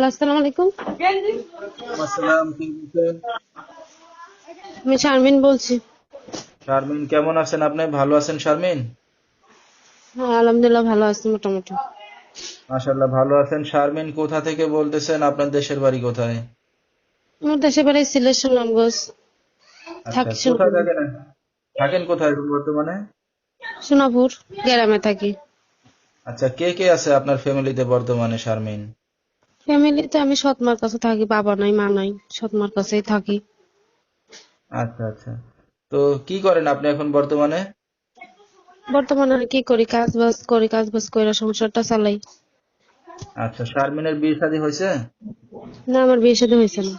Hello, আসসালামু আলাইকুম। আসসালাম, কি বলছেন? আমি শারমিন বলছি। শারমিন কেমন আছেন আপনি? ভালো আছেন শারমিন? হ্যাঁ, আলহামদুলিল্লাহ ভালো আছি মোটামুটি। মাশাআল্লাহ ভালো আছেন। শারমিন কোথা থেকে বলতেছেন? আপনার দেশের বাড়ি কোথায়? আমার দেশের বাড়ি সিলেট সুনামগঞ্জ। আচ্ছা, থাকি কোথায় সুনামগঞ্জ। থাকেন? থাকেন কোথায় এখন বর্তমানে? সোনাপুর গ্রামে থাকি। আচ্ছা, কে কে আছে আপনার ফ্যামিলিতে বর্তমানে শারমিন? ফ্যামিলিতে আমি সৎমার কাছে থাকি, বাবা নাই মা নাই, সৎমার কাছেই থাকি। আচ্ছা আচ্ছা। তো কি করেন আপনি এখন বর্তমানে? বর্তমানে আর কি করি, কাজ বাজ করে সংসারটা চালাই। আচ্ছা, শারমিনের বিয়ে শাদী হয়েছে? না, আমার বিয়ে শাদী হয়েছে না।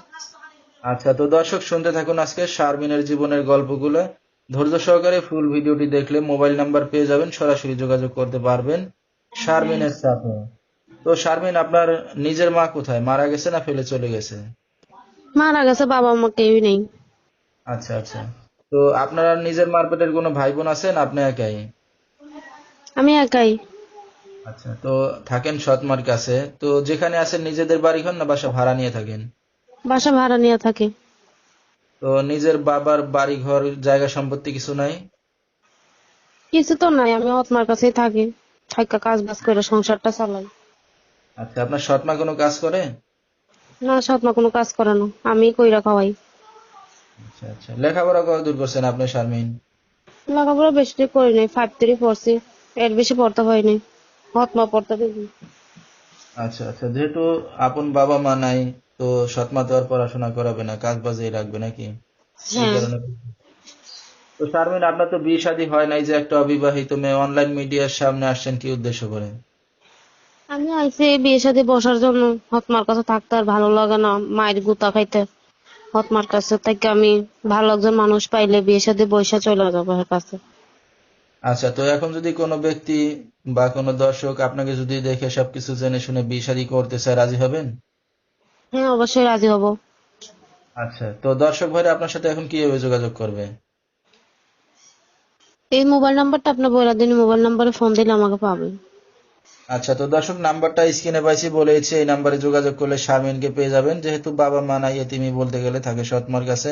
আচ্ছা, তো দর্শক শুনতে থাকুন আজকে শারমিনের জীবনের গল্পগুলো। ধৈর্য সহকারে ফুল ভিডিওটি দেখলে মোবাইল নাম্বার পেয়ে যাবেন, সরাসরি যোগাযোগ করতে পারবেন শারমিনের সাথে। তো শারমিন, আপনার নিজের মা কোথায়? মারা গেছে না ফেলে চলে গেছে? মারা গেছে, বাবা মা কেউই নেই। আচ্ছা আচ্ছা। তো আপনার আর নিজের মার পেটের কোনো ভাই বোন আছেন? আপনি একাই? আমি একাই। আচ্ছা, তো থাকেন সৎ মার কাছে। তো যেখানে আছেন নিজেদের বাড়ি ঘর না বাসা ভাড়া নিয়ে থাকেন? বাসা ভাড়া নিয়ে থাকি। তো নিজের বাবার বাড়ি ঘর জায়গা সম্পত্তি কিছু নাই? কিছু তো নাই, আমি সৎমার কাছেই থাকি। থাকা কাজ বাজ করে সংসারটা চালাই। আচ্ছা, আপনার সৎ মা কোনো কাজ করে? না, সৎমা কোনো কাজ করে না, আমি কইরা খাওয়াই। আচ্ছা আচ্ছা। লেখাপড়া কতদূর করছেন আপনি শারমিন? লেখাপড়া বেশি দূর করি নাই, 5-3 পড়ছি। এর বেশি পড়তে হয়নি। মা পড়তে দিবি। আচ্ছা আচ্ছা, যেহেতু আপন বাবা মা নাই, তো সৎ মা তো আর পড়াশোনা করাবে না, কাজ বাজেই রাখবে নাকি? এই হ্যাঁ। কারণে। তো শারমিন, আপনার তো বিয়ে শাদী হয় নাই, যে একটা অবিবাহিত মেয়ে অনলাইন মিডিয়ার সামনে আসছেন কি উদ্দেশ্য করে? আমি আইছি বিয়ে শাদী বসার জন্য। হতমার কাছে থাকতে আর ভালো লাগে না, মায়ের গুতা খাইতে। হতমার কাছে থেকে আমি ভালো একজন মানুষ পাইলে বিয়ে শাদী বৈশা চলে যাবো এর কাছে। আচ্ছা, তো এখন যদি কোনো ব্যক্তি বা কোনো দর্শক আপনাকে যদি দেখে সবকিছু জেনে শুনে বিয়ে শাদী করতে চায়, রাজি হবেন? হ্যাঁ, অবশ্যই রাজি হব। আচ্ছা, তো দর্শক ভাইরা আপনার সাথে এখন কিভাবে যোগাযোগ করবে? এই মোবাইল নাম্বারটা আপনি বলে দিন, মোবাইল নাম্বারে ফোন দিলে আমাকে পাবেন। আচ্ছা, তো দর্শক নাম্বারটা স্ক্রিনে পাইছি বলেছি, এই নাম্বারে যোগাযোগ করলে শারমিনকে পেয়ে যাবেন। যেহেতু বাবা মা নাই, এতিমি বলতে গেলে, থাকে সৎমার কাছে।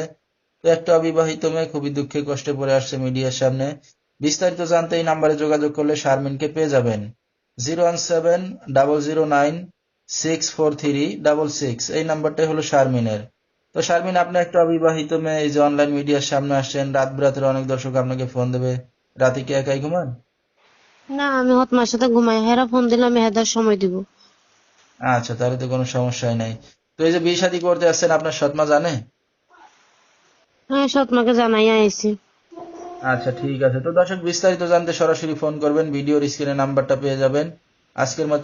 তো একটা অবিবাহিত মেয়ে খুবই দুঃখে কষ্টে পড়ে আসছে মিডিয়ার সামনে। বিস্তারিত জানতে এই নাম্বারে যোগাযোগ করলে শারমিনকে পেয়ে যাবেন। 01700964366, এই নাম্বারটাই হলো শারমিনের। তো শারমিন, আপনি একটা অবিবাহিত মেয়ে, এই যে অনলাইন মিডিয়ার সামনে আসছেন, রাত বিরাতের অনেক দর্শক আপনাকে ফোন দেবে, রাতে কি একাই ঘুমান? না, আমি হতমার সাথে ঘুমাই, হেরা ফোন দিলে আমি হেদার সময় দিব। আচ্ছা, তাহলে তো কোনো সমস্যাই নাই। তো এই যে বিয়ে শাদী করতে আসছেন, আপনার সৎমা জানে? হ্যাঁ, সৎমাকে জানাই আইছি। আচ্ছা, ঠিক আছে। তো দর্শক বিস্তারিত জানতে সরাসরি ফোন করবেন, ভিডিওর স্ক্রিনে নাম্বারটা পেয়ে যাবেন। আজকের মতো